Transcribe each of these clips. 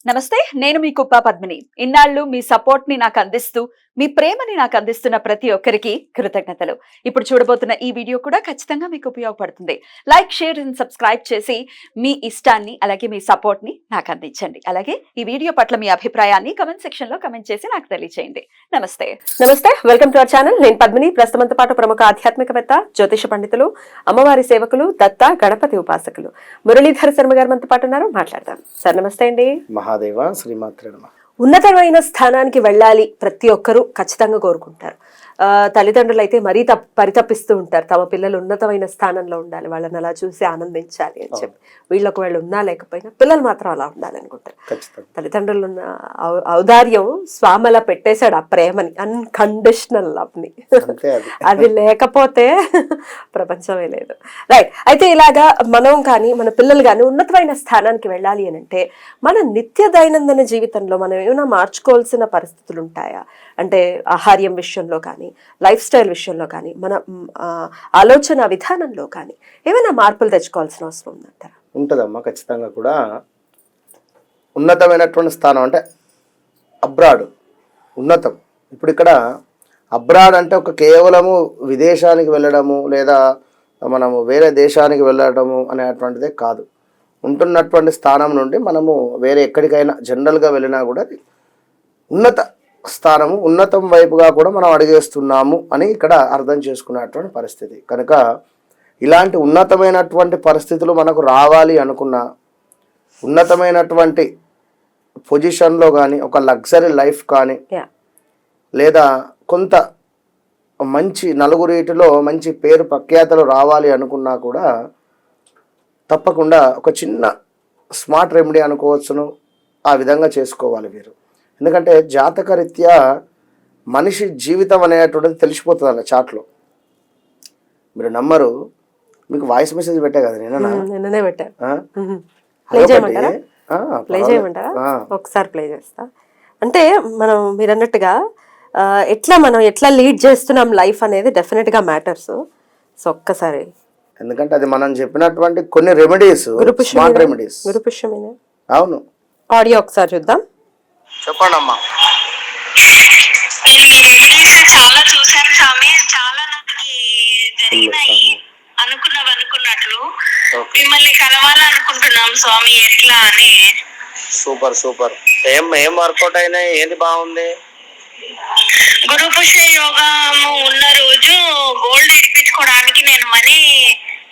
నమస్తే, నేను మీ కుప్ప పద్మిని. ఇన్నాళ్ళు మీ సపోర్ట్ ని నాకు అందిస్తూ, మీ ప్రేమని నాకు అందిస్తున్న ప్రతి ఒక్కరికి కృతజ్ఞతలు. ఇప్పుడు చూడబోతున్న ఈ వీడియో కూడా ఖచ్చితంగా మీకు ఉపయోగపడుతుంది. లైక్, షేర్ అండ్ సబ్స్క్రైబ్ చేసి మీ ఇష్టాన్ని అలాగే మీ సపోర్ట్ ని నాకు అందించండి. అలాగే ఈ వీడియో పట్ల మీ అభిప్రాయాన్ని కమెంట్ సెక్షన్ లో కమెంట్ చేసి నాకు తెలియజేయండి. నమస్తే. Welcome to our channel. నేను పద్మిని. ప్రస్తుతంతో పాటు ప్రముఖ ఆధ్యాత్మికవేత్త, జ్యోతిష పండితులు, అమ్మవారి సేవకులు, దత్త గణపతి ఉపాసకులు మురళీధర శర్మ గారు మనతో పాటు ఉన్నారు. మాట్లాడదాం. సార్ నమస్తే అండి. మహాదేవ శ్రీమాత్రే నమః. ఉన్నతమైన స్థానానికి వెళ్ళాలి ప్రతి ఒక్కరూ ఖచ్చితంగా కోరుకుంటారు. తల్లిదండ్రులు అయితే మరీ పరితపిస్తూ ఉంటారు, తమ పిల్లలు ఉన్నతమైన స్థానంలో ఉండాలి, వాళ్ళని అలా చూసి ఆనందించాలి అని చెప్పి. వీళ్ళు ఒకవేళ ఉన్నా లేకపోయినా పిల్లలు మాత్రం అలా ఉండాలనుకుంటారు. తల్లిదండ్రులు ఉన్న ఔదార్యం స్వామి పెట్టేశాడు ఆ ప్రేమని, అన్కండిషనల్ లవ్ ని. అది లేకపోతే ప్రపంచమే లేదు. రైట్. అయితే ఇలాగా మనం కానీ మన పిల్లలు కానీ ఉన్నతమైన స్థానానికి వెళ్ళాలి అని అంటే మన నిత్య దైనందిన జీవితంలో మనం ఏమైనా మార్చుకోవాల్సిన పరిస్థితులు ఉంటాయా? అంటే ఆహార్యం విషయంలో కానీ, లైఫ్ స్టైల్ విషయంలో కానీ, మన ఆలోచన విధానంలో కానీ ఏమైనా మార్పులు తెచ్చుకోవాల్సిన అవసరం ఉందంటారా? ఉంటుందమ్మా, ఖచ్చితంగా కూడా. ఉన్నతమైనటువంటి స్థానం అంటే అబ్రాడ్ ఉన్నతం. ఇప్పుడు ఇక్కడ అబ్రాడ్ అంటే ఒక కేవలము విదేశానికి వెళ్ళడము లేదా మనము వేరే దేశానికి వెళ్ళడము అనేటువంటిదే కాదు. ఉంటున్నటువంటి స్థానం నుండి మనము వేరే ఎక్కడికైనా జనరల్గా వెళ్ళినా కూడా ఉన్నత స్థానము, ఉన్నతం వైపుగా కూడా మనం అడిగేస్తున్నాము అని ఇక్కడ అర్థం చేసుకునేటువంటి పరిస్థితి. కనుక ఇలాంటి ఉన్నతమైనటువంటి పరిస్థితులు మనకు రావాలి అనుకున్నా, ఉన్నతమైనటువంటి పొజిషన్లో కానీ, ఒక లగ్జరీ లైఫ్ కానీ, లేదా కొంత మంచి నలుగురిటిలో మంచి పేరు ప్రఖ్యాతలు రావాలి అనుకున్నా కూడా తప్పకుండా ఒక చిన్న స్మార్ట్ రెమెడీ అనుకోవచ్చును, ఆ విధంగా చేసుకోవాలి వీరు. ఎందుకంటే జాతక రీత్యా మనిషి జీవితం అనేటువంటిది తెలిసిపోతుంది అన్న చాట్లో. మీరు నమ్మరు, మీకు వాయిస్ మెసేజ్ పెట్టా కదా నిన్ననే పెట్టా. ఒకసారి ప్లే చేస్తా. అంటే మీరు అన్నట్టుగా మనం ఎట్లా లీడ్ చేస్తున్నాం లైఫ్ అనేది డెఫినెట్ గా మ్యాటర్స్. సో ఒక్కసారి, ఎందుకంటే అది మనం చెప్పినటువంటి కొన్ని రెమెడీస్, స్మార్ట్ రెమెడీస్. గురుపుష్యమేనా? అవును. ఆడియో ఒకసారి చూద్దాం. చెప్పండి అమ్మా. నేను ఈ రెమెడీస్ చాలా చూసాను స్వామి, చాలా నాకు జరిగినాయి అనుకున్నట్లు. మిమ్మల్ని కలవాలనుకుంటున్నాం స్వామి, ఎట్లా అని. Super super. ఏం వర్కౌట్ అయినాయి? ఏంది బాగుంది? గురుపుష యోగము ఉన్న రోజు గోల్డ్ ఇడిపించుకోవడానికి నేను మనీ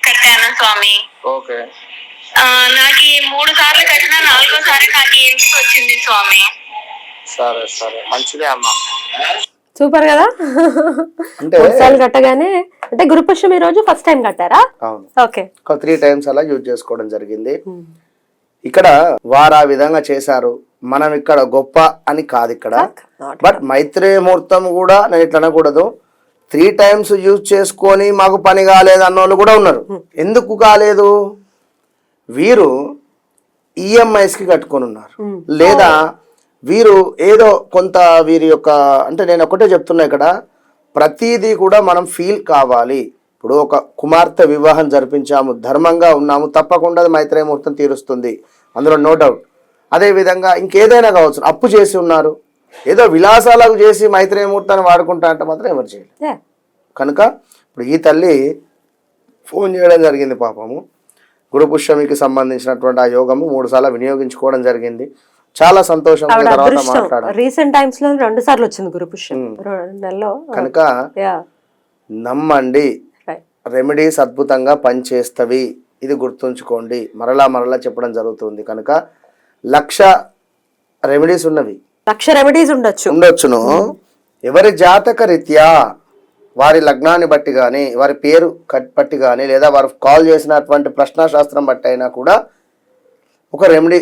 కట్టాను స్వామి. ఓకే. నాకు 3 సార్లు కట్టినా 4వ సారి నాకు ఇంటికి వచ్చింది స్వామి. సరే సరే, మంచిదే అమ్మా. సూపర్ కదా. అంటే 3 సార్లు కట్టగానే, అంటే గురుపుష్యం ఈ రోజు ఫస్ట్ టైం కట్టారా? అవును. ఓకే. 3 టైమ్స్ అలా యూజ్ చేసుకోవడం జరిగింది. ఇక్కడ వారు ఆ విధంగా చేశారు, మనం ఇక్కడ గొప్ప అని కాదు ఇక్కడ. బట్ మైత్రేయ ముహూర్తం కూడా నేను ఇట్లా అనకూడదు. 3 టైమ్స్ యూజ్ చేసుకొని మాకు పని కాలేదు అన్నోళ్ళు కూడా ఉన్నారు. ఎందుకు కాలేదు? వీరు ఈఎంఐస్కి కట్టుకొని ఉన్నారు, లేదా వీరు ఏదో కొంత వీరి యొక్క, అంటే నేను ఒకటే చెప్తున్నా, ఇక్కడ ప్రతిదీ కూడా మనం ఫీల్ కావాలి. ఇప్పుడు ఒక కుమార్తె వివాహం జరిపించాము, ధర్మంగా ఉన్నాము, తప్పకుండా మైత్రేయ ముహూర్తం తీరుస్తుంది, అందులో నో డౌట్. అదేవిధంగా ఇంకేదైనా కావచ్చు, అప్పు చేసి ఉన్నారు, ఏదో విలాసాలకు చేసి మైత్రేయ ముహూర్తాన్ని వాడుకుంటా అంటే మాత్రం ఎవరు చేయలేదు. కనుక ఇప్పుడు ఈ తల్లి ఫోన్ చేయడం జరిగింది. పాపము గురుపుష్యమికి సంబంధించినటువంటి ఆ యోగము 3 సార్లు వినియోగించుకోవడం జరిగింది. చాలా సంతోషం. రీసెంట్ టైమ్స్ లో 2 సార్లు వచ్చింది గురుపుష్యం. కనుక నమ్మండి, రెమెడీస్ అద్భుతంగా పనిచేస్తవి. ఇది గుర్తుంచుకోండి, మరలా చెప్పడం జరుగుతుంది. కనుక 1,00,000 రెమెడీస్ ఉన్నవి, 1,00,000 రెమెడీస్ ఉండొచ్చును. ఎవరి జాతక రీత్యా, వారి లగ్నాన్ని బట్టి కానీ, వారి పేరు బట్టి కానీ, లేదా వారు కాల్ చేసినటువంటి ప్రశ్నాశాస్త్రం బట్టి అయినా కూడా ఒక రెమెడీ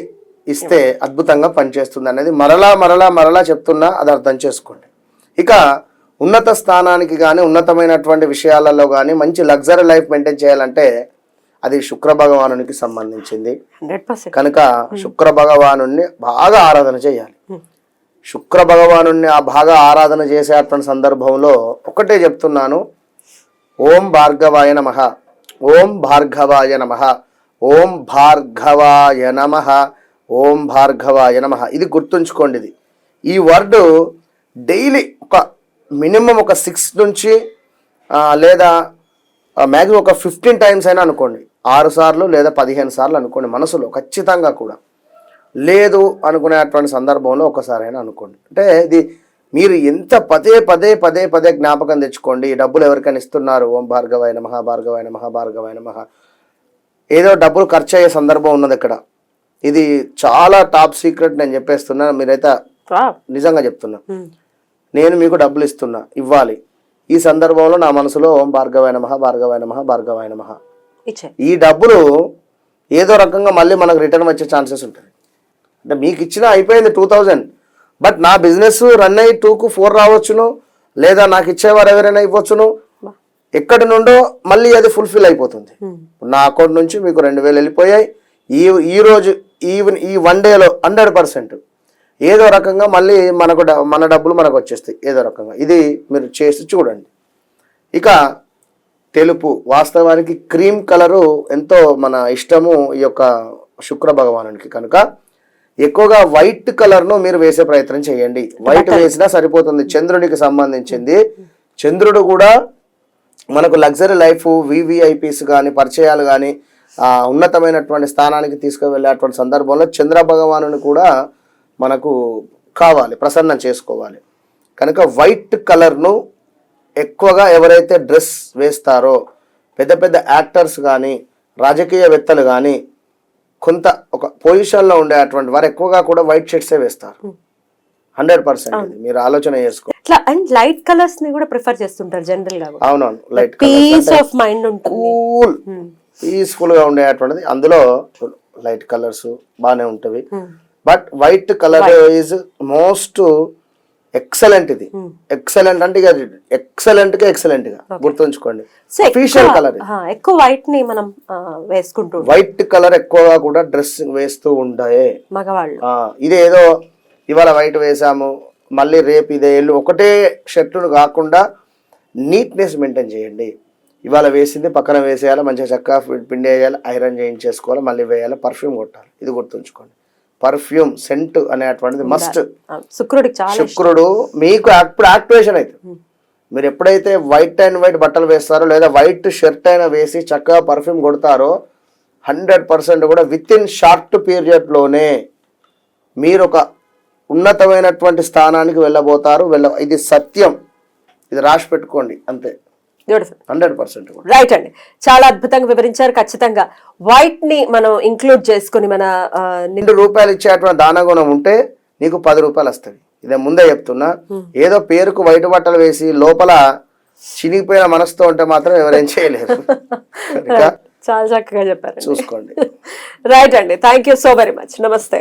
ఇస్తే అద్భుతంగా పనిచేస్తుంది అనేది మరలా చెప్తున్నా, అది అర్థం చేసుకోండి. ఇక ఉన్నత స్థానానికి కానీ, ఉన్నతమైనటువంటి విషయాలలో కానీ మంచి లగ్జరీ లైఫ్ మెయింటైన్ చేయాలంటే అది శుక్ర భగవానునికి సంబంధించింది. కనుక శుక్ర భగవాను బాగా ఆరాధన చేయాలి. శుక్ర భగవాను బాగా ఆరాధన చేసేటువంటి సందర్భంలో ఒకటే చెప్తున్నాను, ఓం భార్గవాయ నమః, ఓం భార్గవాయ నమః, ఓం భార్గవాయ నమః, ఓం భార్గవాయ నమః. ఇది గుర్తుంచుకోండి. ఇది ఈ వర్డ్ డైలీ ఒక మినిమం ఒక 6 నుంచి లేదా మ్యాక్సిమం ఒక 15 టైమ్స్ అయినా అనుకోండి. 6 సార్లు లేదా 15 సార్లు అనుకోండి మనసులో ఖచ్చితంగా కూడా. లేదు అనుకునేటువంటి సందర్భంలో ఒకసారైనా అనుకోండి. అంటే ఇది మీరు ఎంత పదే పదే పదే పదే జ్ఞాపకం తెచ్చుకోండి. డబ్బులు ఎవరికైనా ఇస్తున్నారు, ఓం భార్గవాయ నమః భార్గవాయ నమః భార్గవాయ నమః. ఏదో డబ్బులు ఖర్చు అయ్యే సందర్భం ఉన్నది ఇక్కడ. ఇది చాలా టాప్ సీక్రెట్ నేను చెప్పేస్తున్నా. మీరైతే నిజంగా చెప్తున్నా, నేను మీకు డబ్బులు ఇస్తున్నా, ఇవ్వాలి. ఈ సందర్భంలో నా మనసులో ఓం భార్గవాయ నమః భార్గవాయ నమః భార్గవాయ నమః. ఈ డబ్బులు ఏదో రకంగా మళ్ళీ మనకు రిటర్న్ వచ్చే ఛాన్సెస్ ఉంటుంది. అంటే మీకు ఇచ్చిన అయిపోయింది 2000, బట్ నా బిజినెస్ రన్ అయ్యి 2కు 4 రావచ్చును, లేదా నాకు ఇచ్చేవారు ఎవరైనా ఇవ్వచ్చును. ఎక్కడి నుండో మళ్ళీ అది ఫుల్ఫిల్ అయిపోతుంది. నా అకౌంట్ నుంచి మీకు 2000 వెళ్ళిపోయాయి. ఈ రోజు ఈ 1 డేలో 100% ఏదో రకంగా మళ్ళీ మన డబ్బులు మనకు వచ్చేస్తాయి ఏదో రకంగా. ఇది మీరు చేసి చూడండి. ఇక తెలుపు, వాస్తవానికి క్రీమ్ కలరు ఎంతో మన ఇష్టము ఈ యొక్క శుక్ర భగవానునికి. కనుక ఎక్కువగా వైట్ కలర్ను మీరు వేసే ప్రయత్నం చేయండి. వైట్ వేసినా సరిపోతుంది. చంద్రుడికి సంబంధించింది. చంద్రుడు కూడా మనకు లగ్జరీ లైఫ్, వివిఐపీస్ కానీ, పరిచయాలు కానీ, ఉన్నతమైనటువంటి స్థానానికి తీసుకువెళ్ళేటువంటి సందర్భంలో చంద్ర భగవానుని కూడా మనకు కావాలి, ప్రసన్నం చేసుకోవాలి. కనుక వైట్ కలర్ను ఎక్కువగా ఎవరైతే డ్రెస్ వేస్తారో, పెద్ద పెద్ద యాక్టర్స్ కానీ, రాజకీయవేత్తలు కానీ, కొంత ఒక పొజిషన్లో ఉండేటువంటి వారు ఎక్కువగా కూడా వైట్ షర్ట్సే వేస్తారు. 100% మీరు ఆలోచన చేసుకో. అండ్ లైట్ కలర్స్ ని కూడా ప్రిఫర్ చేస్తుంటారు జనరల్ గా. అవునవును, లైట్ పీస్ ఆఫ్ మైండ్ ఉంటుంది, కూల్ పీస్ఫుల్ గా ఉండేటువంటిది. అందులో లైట్ కలర్స్ బాగానే ఉంటవి. But white colour is most excellent. ఇది ఎక్సలెంట్ అంటే ఎక్సలెంట్ గా గుర్తుంచుకోండి. అఫీషియల్ కలర్ ఎక్కువ వైట్ ని మనం వేసుకుంటూ, వైట్ కలర్ ఎక్కువగా కూడా డ్రెస్ వేస్తూ ఉంటాయి మగవాళ్ళు. ఇది ఏదో ఇవాళ వైట్ వేసాము మళ్ళీ రేపు ఇదే ఎల్లు ఒకటే షర్టును కాకుండా నీట్నెస్ మెయింటైన్ చేయండి. ఇవాళ వేసింది పక్కన వేసేయాలి, మంచిగా చక్కగా పిండి వేయాలి, ఐరన్ చేయించేసుకోవాలి, మళ్ళీ వేయాలి, పర్ఫ్యూమ్ కొట్టాలి. ఇది గుర్తుంచుకోండి. పర్ఫ్యూమ్ సెంట్ అనేటువంటిది మస్ట్. శుక్రుడు మీకు అప్పుడు యాక్టివేషన్ అవుతుంది. మీరు ఎప్పుడైతే వైట్ అండ్ వైట్ బట్టలు వేస్తారో, లేదా వైట్ షర్ట్ అయినా వేసి చక్కగా పర్ఫ్యూమ్ కొడతారో, 100% కూడా విత్ ఇన్ షార్ట్ పీరియడ్లోనే మీరు ఒక ఉన్నతమైనటువంటి స్థానానికి వెళ్ళబోతారు. ఇది సత్యం, ఇది రాసి పెట్టుకోండి అంతే. 100% రైట్ అండి, చాలా అద్భుతంగా వివరించారు. ఖచ్చితంగా వైట్ ని మనం ఇంక్లూడ్ చేసుకుని మన ₹2 ఇచ్చేటువంటి దానగుణం ఉంటే నీకు ₹10 వస్తాయి. ఇదే ముందే చెప్తున్నా. ఏదో పేరుకు వైట్ బట్టలు వేసి లోపల చినిగిపోయిన మనసుతో ఉంటే మాత్రం ఎవరేం చేయలేరు. చాలా చక్కగా చెప్పారు, చూసుకోండి. రైట్ అండి, thank you so very much. నమస్తే.